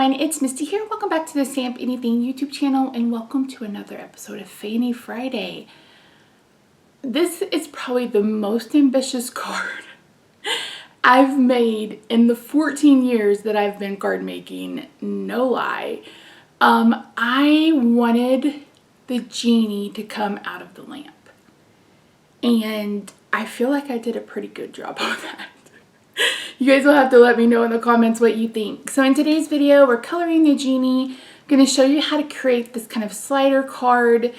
everyone, it's Misty here. Welcome back to the Stamp Anything YouTube channel and welcome to another episode of Friday. This is probably the most ambitious card I've made in the 14 years that I've been card making, no lie. I wanted the genie to come out of the lamp and I feel like I did a pretty good job of that. You guys will have to let me know in the comments what you think. So in today's video, we're coloring the genie. I'm going to show you how to create this kind of slider card.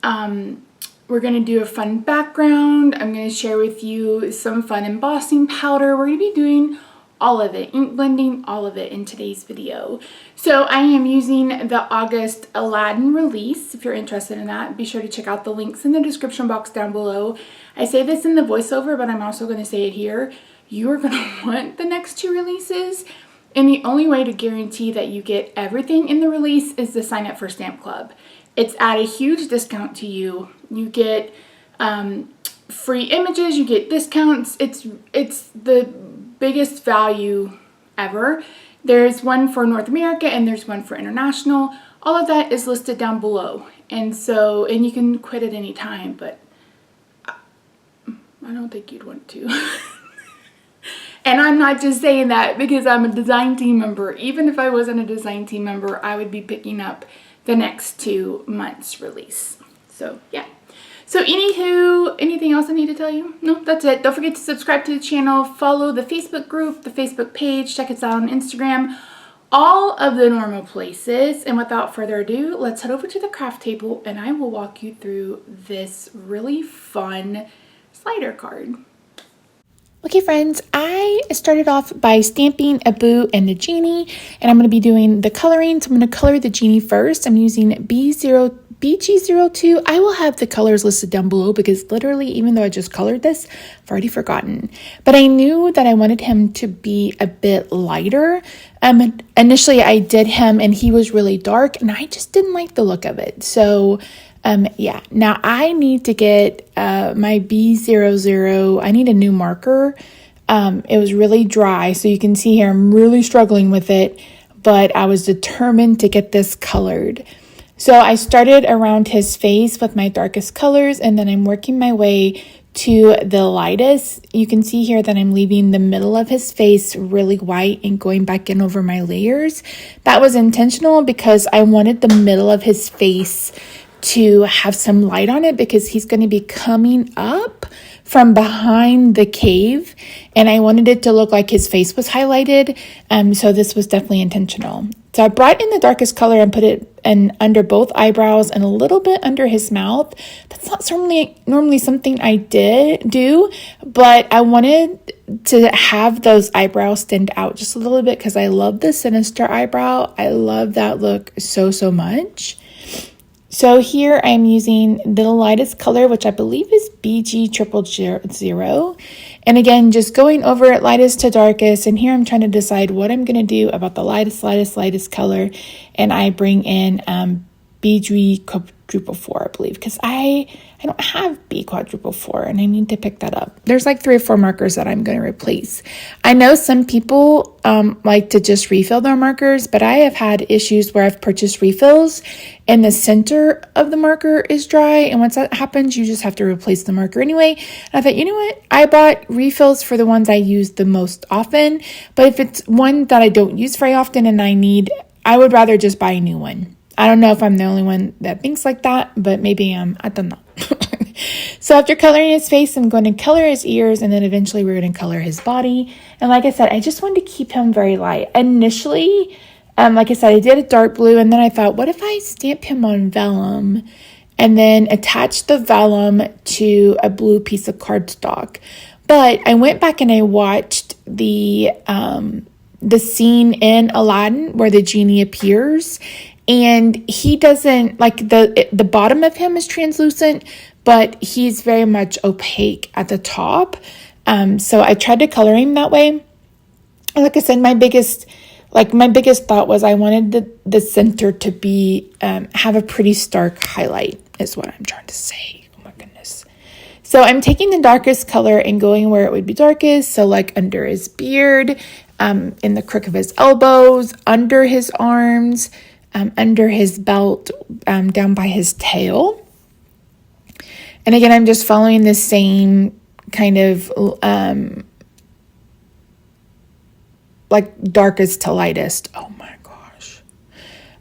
We're going to do a fun background. I'm going to share with you some fun embossing powder. We're going to be doing all of it, ink blending, all of it in today's video. So I am using the August Aladdin release. If you're interested in that, be sure to check out the links in the description box down below. I say this in the voiceover, but I'm also going to say it here. You are going to want the next two releases, and the only way to guarantee that you get everything in the release is to sign up for Stamp Club. It's at a huge discount to you. You get free images, you get discounts. It's the biggest value ever. There's one for North America and there's one for international. All of that is listed down below, and you can quit at any time, but I don't think you'd want to. And I'm not just saying that because I'm a design team member. Even if I wasn't a design team member, I would be picking up the next 2 months release. So yeah. So anywho, anything else I need to tell you? No, that's it. Don't forget to subscribe to the channel, follow the Facebook group, the Facebook page, check us out on Instagram, all of the normal places. And without further ado, let's head over to the craft table and I will walk you through this really fun slider card. Okay friends, I started off by stamping a boo and the genie, and I'm going to be doing the coloring. So I'm going to color the genie first. I'm using BG02. I will have the colors listed down below because literally, even though I just colored this, I've already forgotten. But I knew that I wanted him to be a bit lighter. Initially I did him and he was really dark and I just didn't like the look of it. So yeah, now I need to get my B00. I need a new marker. It was really dry, so you can see here I'm really struggling with it, but I was determined to get this colored. So I started around his face with my darkest colors, and then I'm working my way to the lightest. You can see here that I'm leaving the middle of his face really white and going back in over my layers. That was intentional because I wanted the middle of his face to have some light on it because he's going to be coming up from behind the cave and I wanted it to look like his face was highlighted. So this was definitely intentional. So I brought in the darkest color and put it under both eyebrows and a little bit under his mouth. That's not normally something I do, but I wanted to have those eyebrows stand out just a little bit because I love the sinister eyebrow. I love that look so much. So here I'm using the lightest color, which I believe is BG000. And again, just going over it lightest to darkest. And here I'm trying to decide what I'm going to do about the lightest color. And I bring in BG quadruple 4, I believe, because I don't have B quadruple 4 and I need to pick that up. There's like 3 or 4 markers that I'm going to replace. I know some people like to just refill their markers, but I have had issues where I've purchased refills and the center of the marker is dry, and once that happens, you just have to replace the marker anyway. And I thought, you know what? I bought refills for the ones I use the most often, but if it's one that I don't use very often and I would rather just buy a new one. I don't know if I'm the only one that thinks like that, but maybe I don't know. So after coloring his face, I'm going to color his ears, and then eventually we're going to color his body. And like I said, I just wanted to keep him very light. Initially, like I said, I did a dark blue, and then I thought, what if I stamp him on vellum and then attach the vellum to a blue piece of cardstock? But I went back and I watched the scene in Aladdin where the genie appears, and he doesn't, like, the bottom of him is translucent, but he's very much opaque at the top. So I tried to color him that way. Like I said, my biggest thought was I wanted the center to be have a pretty stark highlight is what I'm trying to say. Oh my goodness. So I'm taking the darkest color and going where it would be darkest. So like under his beard, in the crook of his elbows, under his arms, under his belt, down by his tail. And again, I'm just following the same kind of like darkest to lightest. Oh my gosh.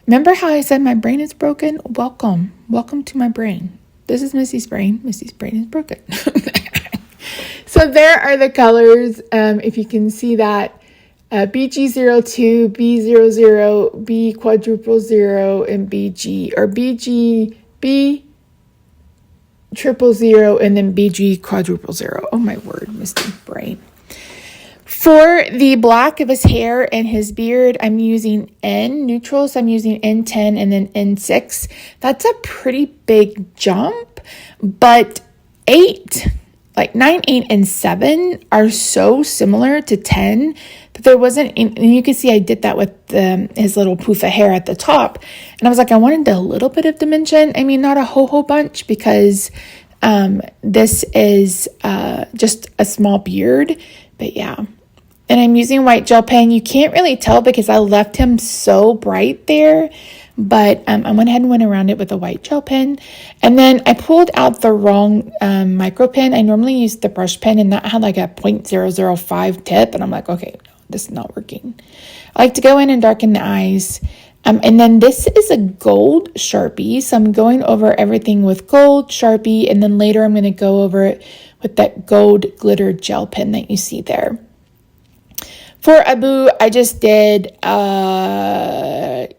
Remember how I said my brain is broken? Welcome to my brain. This is Missy's brain. Missy's brain is broken. So there are the colors. If you can see that, BG02, B00, B quadruple 0, and BG, or BG, B triple 0, and then BG quadruple 0. Oh my word, Misty brain. For the black of his hair and his beard, I'm using N neutral, so I'm using N10 and then N6. That's a pretty big jump, but 9, 8, and 7 are so similar to 10 that there wasn't, and you can see I did that with his little poof of hair at the top, and I was like, I wanted a little bit of dimension. I mean, not a whole bunch, because this is just a small beard, but yeah. And I'm using white gel pen. You can't really tell because I left him so bright there, but I went ahead and went around it with a white gel pen. And then I pulled out the wrong micro pen. I normally use the brush pen, and that had like a 0.005 tip. And I'm like, okay, no, this is not working. I like to go in and darken the eyes. And then this is a gold Sharpie. So I'm going over everything with gold Sharpie. And then later I'm going to go over it with that gold glitter gel pen that you see there. For Abu, I just did E37,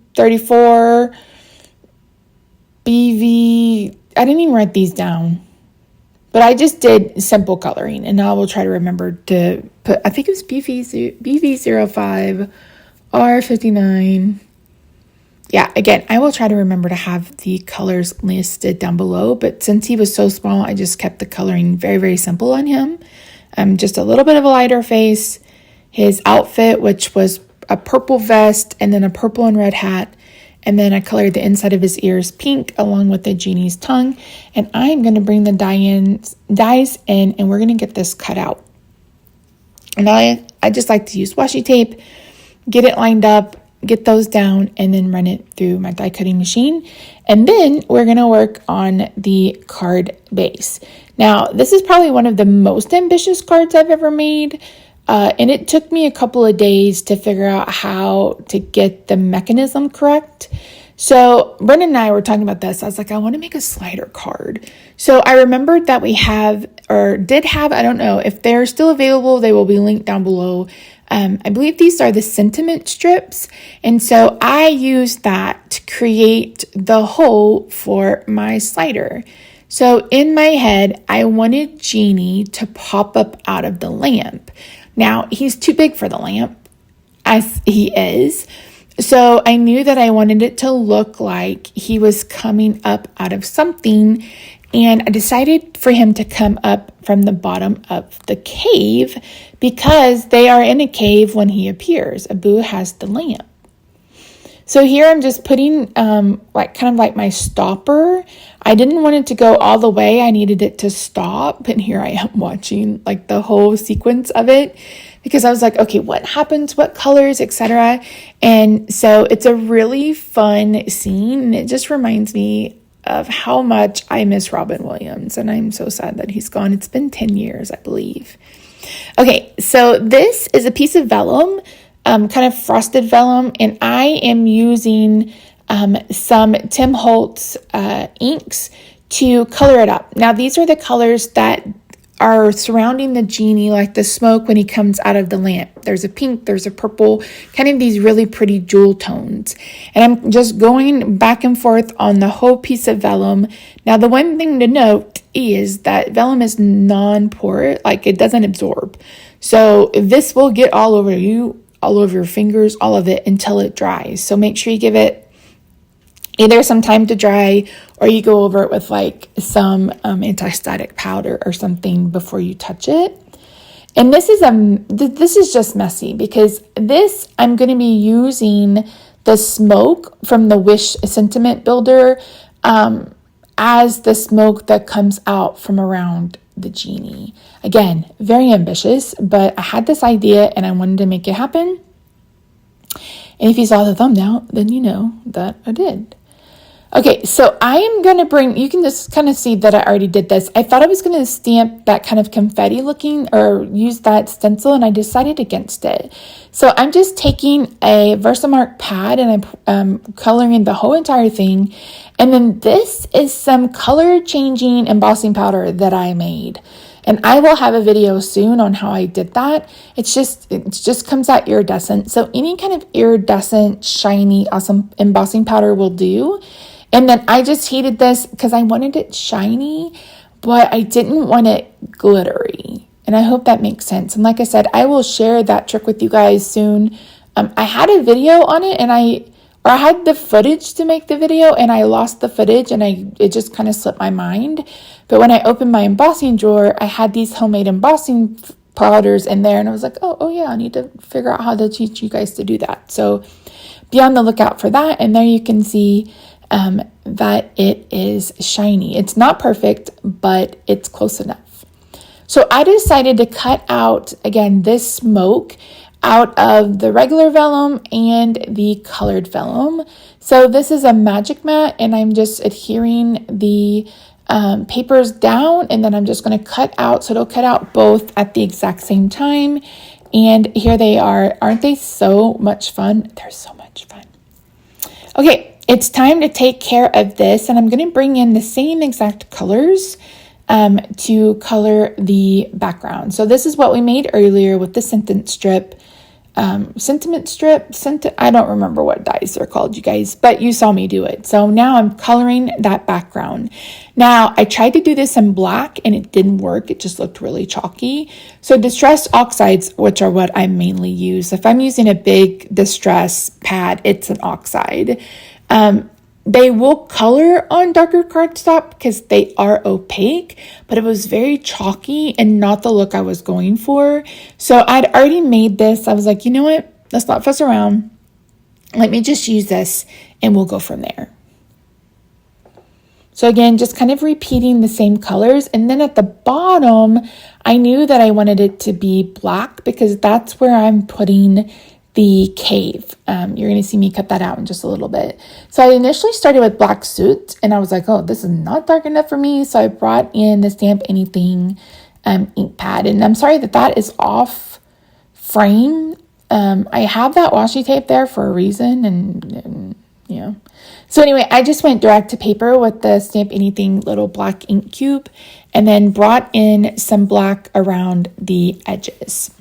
E34, BV. I didn't even write these down, but I just did simple coloring, and I will try to remember to put, I think it was BV05, R59. Yeah, again, I will try to remember to have the colors listed down below, but since he was so small, I just kept the coloring very, very simple on him. Just a little bit of a lighter face, his outfit, which was a purple vest and then a purple and red hat. And then I colored the inside of his ears pink along with the genie's tongue. And I'm going to bring the dies in, and we're going to get this cut out. And I just like to use washi tape, get it lined up, get those down, and then run it through my die cutting machine. And then we're going to work on the card base. Now, this is probably one of the most ambitious cards I've ever made. And it took me a couple of days to figure out how to get the mechanism correct. So Brendan and I were talking about this. I was like, I want to make a slider card. So I remembered that we have, or did have, I don't know, if they're still available, they will be linked down below. I believe these are the sentiment strips. And so I used that to create the hole for my slider. So in my head, I wanted Genie to pop up out of the lamp. Now, he's too big for the lamp, as he is. So I knew that I wanted it to look like he was coming up out of something. And I decided for him to come up from the bottom of the cave, because they are in a cave when he appears. Abu has the lamp. So here I'm just putting kind of like my stopper. I didn't want it to go all the way. I needed it to stop. And here I am watching like the whole sequence of it, because I was like, okay, what happens, what colors, etc. And so it's a really fun scene. And it just reminds me of how much I miss Robin Williams. And I'm so sad that he's gone. It's been 10 years, I believe. Okay, so this is a piece of vellum, kind of frosted vellum, and I am using some Tim Holtz inks to color it up. Now, these are the colors that are surrounding the genie, like the smoke when he comes out of the lamp. There's a pink, there's a purple, kind of these really pretty jewel tones. And I'm just going back and forth on the whole piece of vellum. Now, the one thing to note is that vellum is non-porous, like it doesn't absorb. So this will get all over you, all over your fingers, all of it until it dries. So make sure you give it either some time to dry, or you go over it with like some anti-static powder or something before you touch it. And this is just messy, because this, I'm going to be using the smoke from the Wish sentiment builder as the smoke that comes out from around the genie. Again, very ambitious, but I had this idea and I wanted to make it happen. And if you saw the thumbnail, then you know that I did. Okay, so I am going to bring, you can just kind of see that I already did this. I thought I was going to stamp that kind of confetti looking or use that stencil, and I decided against it. So I'm just taking a Versamark pad and I'm coloring the whole entire thing. And then this is some color changing embossing powder that I made. And I will have a video soon on how I did that. It just comes out iridescent. So any kind of iridescent, shiny, awesome embossing powder will do. And then I just heated this because I wanted it shiny, but I didn't want it glittery. And I hope that makes sense. And like I said, I will share that trick with you guys soon. I had a video on it and I had the footage to make the video and I lost the footage and it just kind of slipped my mind. But when I opened my embossing drawer, I had these homemade embossing powders in there and I was like, oh yeah, I need to figure out how to teach you guys to do that. So be on the lookout for that. And there you can see that it is shiny. It's not perfect, but it's close enough. So I decided to cut out, again, this smoke out of the regular vellum and the colored vellum. So this is a magic mat and I'm just adhering the papers down and then I'm just going to cut out. So it'll cut out both at the exact same time. And here they are. Aren't they so much fun? They're so much fun. Okay. It's time to take care of this, and I'm going to bring in the same exact colors to color the background. So this is what we made earlier with the sentiment strip. I don't remember what dyes they're called, you guys, but you saw me do it. So now I'm coloring that background. Now, I tried to do this in black, and it didn't work. It just looked really chalky. So distressed oxides, which are what I mainly use. If I'm using a big distress pad, it's an oxide. They will color on darker cardstock because they are opaque, but it was very chalky and not the look I was going for. So I'd already made this. I was like, you know what? Let's not fuss around. Let me just use this and we'll go from there. So again, just kind of repeating the same colors. And then at the bottom, I knew that I wanted it to be black because that's where I'm putting the cave. You're going to see me cut that out in just a little bit. So I initially started with black soot and I was like, oh, this is not dark enough for me. So I brought in the Stamp Anything ink pad. And I'm sorry that is off frame. I have that washi tape there for a reason and you know. So anyway, I just went direct to paper with the Stamp Anything little black ink cube and then brought in some black around the edges.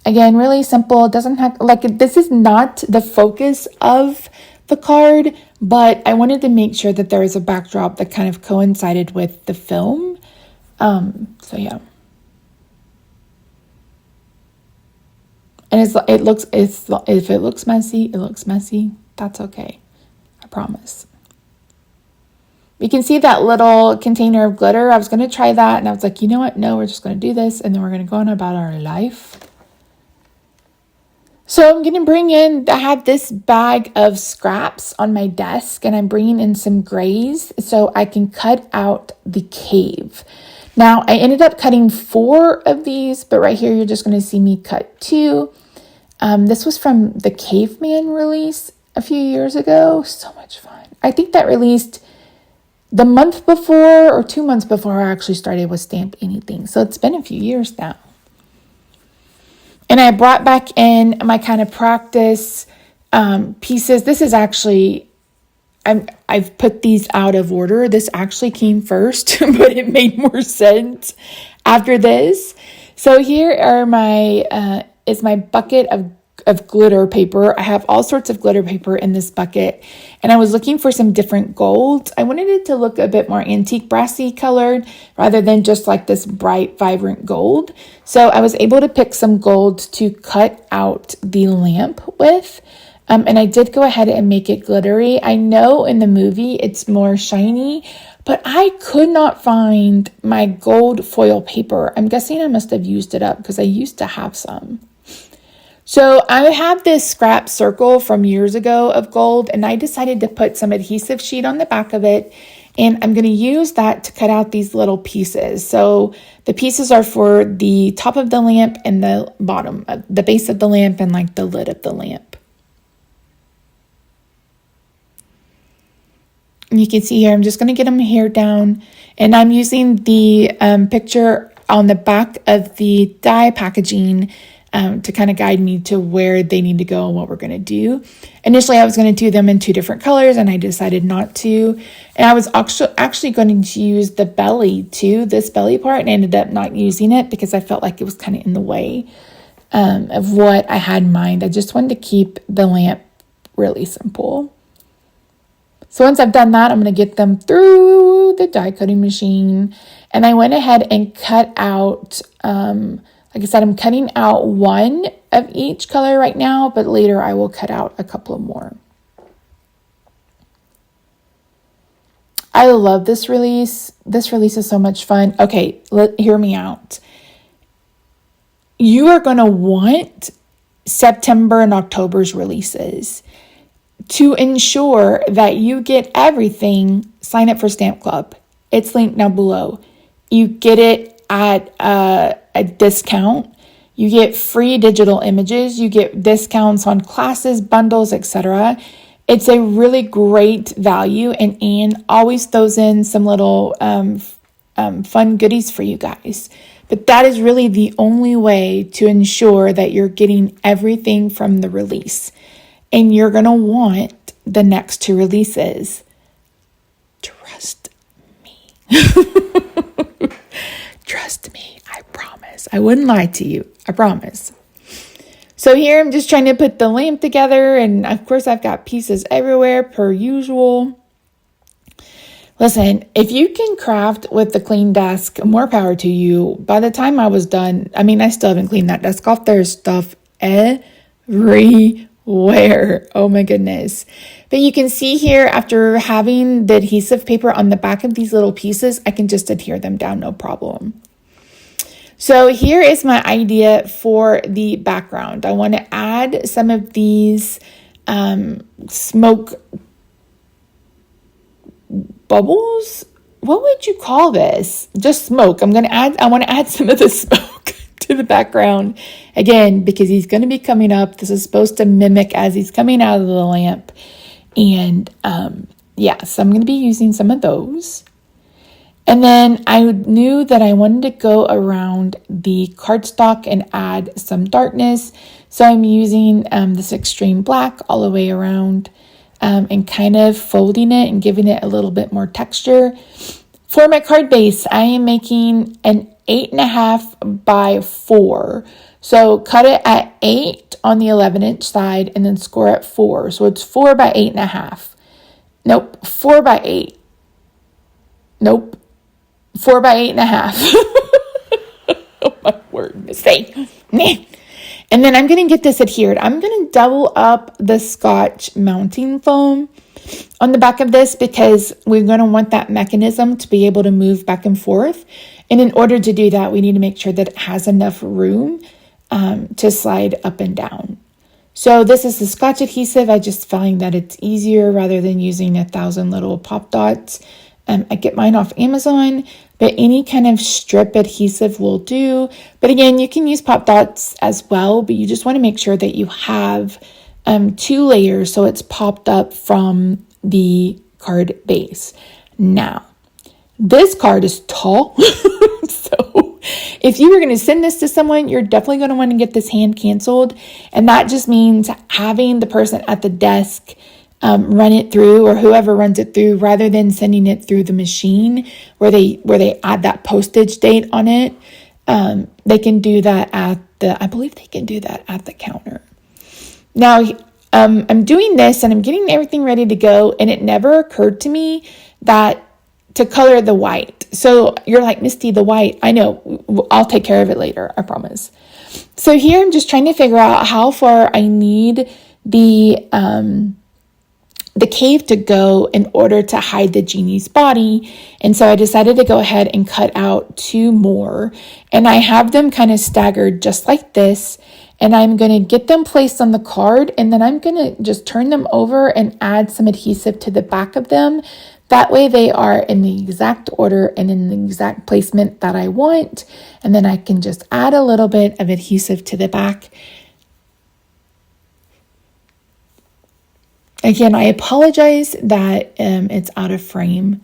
Again, really simple. It doesn't have, this is not the focus of the card, but I wanted to make sure that there was a backdrop that kind of coincided with the film. So yeah. And if it looks messy, it looks messy. That's okay. I promise. You can see that little container of glitter. I was going to try that and I was like, you know what? No, we're just going to do this and then we're going to go on about our life. So I'm going to bring in, I have this bag of scraps on my desk and I'm bringing in some grays so I can cut out the cave. Now I ended up cutting 4 of these, but right here you're just going to see me cut 2. This was from the Caveman release a few years ago. So much fun. I think that released the month before or 2 months before I actually started with Stamp Anything. So it's been a few years now. And I brought back in my kind of practice pieces. This is actually, I've put these out of order. This actually came first, but it made more sense after this. So here are is my bucket of glitter paper. I have all sorts of glitter paper in this bucket. And I was looking for some different golds. I wanted it to look a bit more antique brassy colored rather than just like this bright, vibrant gold. So I was able to pick some golds to cut out the lamp with. And I did go ahead and make it glittery. I know in the movie it's more shiny, but I could not find my gold foil paper. I'm guessing I must have used it up because I used to have some. So I have this scrap circle from years ago of gold, and I decided to put some adhesive sheet on the back of it, and I'm going to use that to cut out these little pieces. So the pieces are for the top of the lamp and the bottom, the base of the lamp and like the lid of the lamp. And you can see here, I'm just going to get them here down, and I'm using the picture on the back of the die packaging to kind of guide me to where they need to go and what we're going to do. Initially, I was going to do them in 2 different colors, and I decided not to. And I was actually going to use the belly too, this belly part, and I ended up not using it because I felt like it was kind of in the way of what I had in mind. I just wanted to keep the lamp really simple. So once I've done that, I'm going to get them through the die cutting machine. And I went ahead and cut out, like I said, I'm cutting out 1 of each color right now, but later I will cut out a couple more. I love this release. This release is so much fun. Okay, hear me out. You are going to want September and October's releases. To ensure that you get everything, sign up for Stamp Club. It's linked down below. You get it at a discount. You get free digital images. You get discounts on classes, bundles, etc. It's a really great value, and Anne always throws in some little fun goodies for you guys. But that is really the only way to ensure that you're getting everything from the release. And you're going to want the next 2 releases. Trust me. Trust me. I promise. I wouldn't lie to you. I promise. So here I'm just trying to put the lamp together. And of course I've got pieces everywhere per usual. Listen, if you can craft with the clean desk, more power to you. By the time I was done, I still haven't cleaned that desk off. There's stuff everywhere. Oh my goodness. But you can see here, after having the adhesive paper on the back of these little pieces, I can just adhere them down, no problem. So here is my idea for the background. I want to add some of these smoke bubbles. What would you call this? Just smoke. I want to add some of the smoke to the background again, because he's going to be coming up. This is supposed to mimic as he's coming out of the lamp. And so I'm going to be using some of those. And then I knew that I wanted to go around the cardstock and add some darkness. So I'm using this extreme black all the way around and kind of folding it and giving it a little bit more texture. For my card base, I am making an 8.5 by 4. So cut it at 8 on the 11-inch side and then score at 4. So it's 4 by 8.5. Nope, 4 by 8. Nope, 4 by 8.5. Oh my word, mistake. And then I'm going to get this adhered. I'm going to double up the Scotch mounting foam on the back of this because we're going to want that mechanism to be able to move back and forth. And in order to do that, we need to make sure that it has enough room to slide up and down. So this is the Scotch adhesive. I just find that it's easier rather than using 1,000 little pop dots. I get mine off Amazon, but any kind of strip adhesive will do. But again, you can use pop dots as well, but you just want to make sure that you have 2 layers so it's popped up from the card base. Now, this card is tall, so if you were going to send this to someone, you're definitely going to want to get this hand canceled, and that just means having the person at the desk run it through, or whoever runs it through, rather than sending it through the machine where they add that postage date on it. They can do that I believe they can do that at the counter. Now, I'm doing this and I'm getting everything ready to go, and it never occurred to me that to color the white. So you're like, Misty, the white. I know, I'll take care of it later, I promise. So here I'm just trying to figure out how far I need the cave to go in order to hide the genie's body. And so I decided to go ahead and cut out 2 more. And I have them kind of staggered just like this. and I'm going to get them placed on the card, and then I'm going to just turn them over and add some adhesive to the back of them. That way they are in the exact order and in the exact placement that I want. And then I can just add a little bit of adhesive to the back. Again, I apologize that it's out of frame,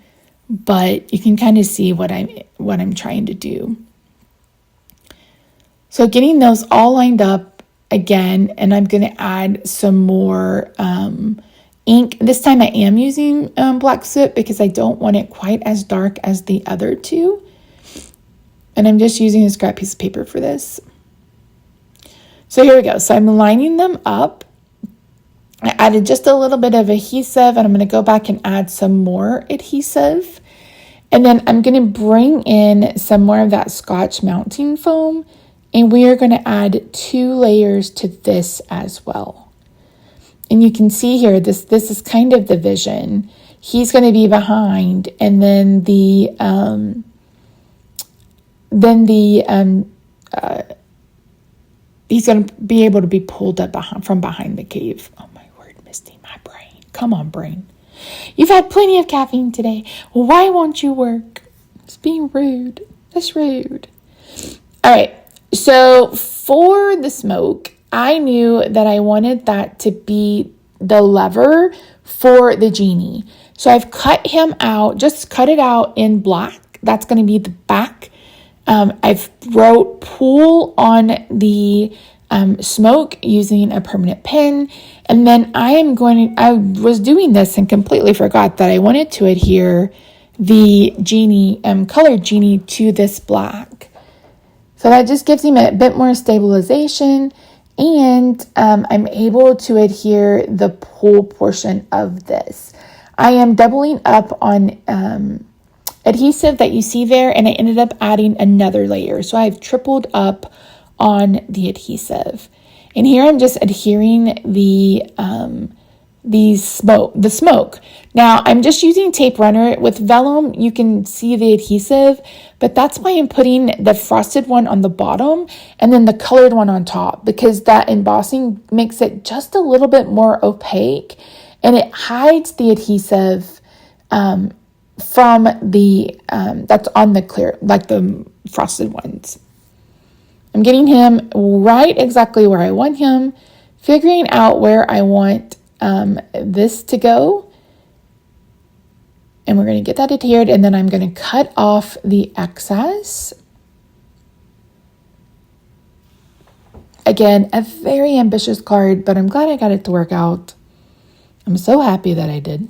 but you can kind of see what I'm trying to do. So getting those all lined up again, and I'm going to add some more ink. This time I am using black soot because I don't want it quite as dark as the other two. And I'm just using a scrap piece of paper for this. So here we go. So I'm lining them up. I added just a little bit of adhesive, and I'm going to go back and add some more adhesive. And then I'm going to bring in some more of that Scotch mounting foam, and we are going to add 2 layers to this as well. And you can see here, this is kind of the vision. He's going to be behind, and then he's going to be able to be pulled up from behind the cave. Oh my word, Misty, my brain. Come on, brain. You've had plenty of caffeine today. Why won't you work? It's being rude. That's rude. All right. So for the smoke, I knew that I wanted that to be the lever for the genie. So I've cut him out, just cut it out in black. That's going to be the back. I've wrote pool on the smoke using a permanent pen. And then I was doing this and completely forgot that I wanted to adhere the genie, colored genie to this black. So that just gives him a bit more stabilization, and I'm able to adhere the pool portion of this. I am doubling up on adhesive that you see there, and I ended up adding another layer. So I've tripled up on the adhesive. And here I'm just adhering the smoke. Now I'm just using tape runner. With vellum, you can see the adhesive, but that's why I'm putting the frosted one on the bottom and then the colored one on top, because that embossing makes it just a little bit more opaque, and it hides the adhesive from the that's on the clear, like the frosted ones. I'm getting him right exactly where I want him, figuring out where I want this to go. And we're going to get that adhered, and then I'm going to cut off the excess. Again, a very ambitious card, but I'm glad I got it to work out. I'm so happy that I did.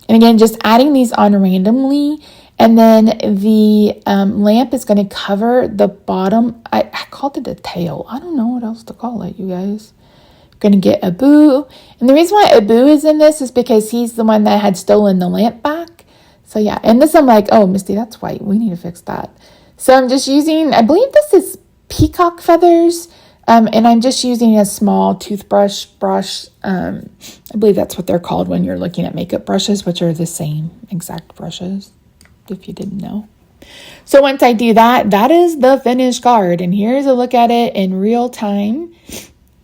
And again, just adding these on randomly. And then the lamp is going to cover the bottom. I called it a tail. I don't know what else to call it, you guys. Going to get Abu. And the reason why Abu is in this is because he's the one that had stolen the lamp back. So yeah, and this I'm like, oh, Misty, that's white. We need to fix that. So I'm just using, I believe this is peacock feathers. And I'm just using a small toothbrush brush. I believe that's what they're called when you're looking at makeup brushes, which are the same exact brushes, if you didn't know. So once I do that, that is the finished card. And here's a look at it in real time.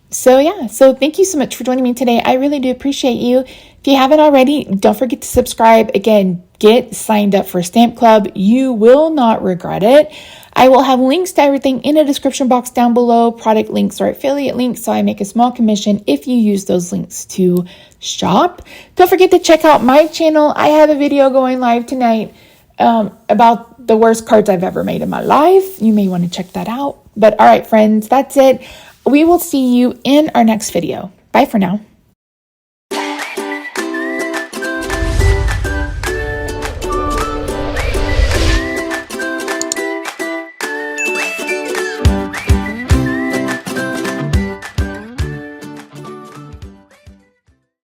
So yeah, so thank you so much for joining me today. I really do appreciate you. If you haven't already, don't forget to subscribe. Again, get signed up for Stamp Club. You will not regret it. I will have links to everything in the description box down below, product links or affiliate links, so I make a small commission if you use those links to shop. Don't forget to check out my channel. I have a video going live tonight about the worst cards I've ever made in my life. You may want to check that out. But all right, friends, that's it. We will see you in our next video. Bye for now.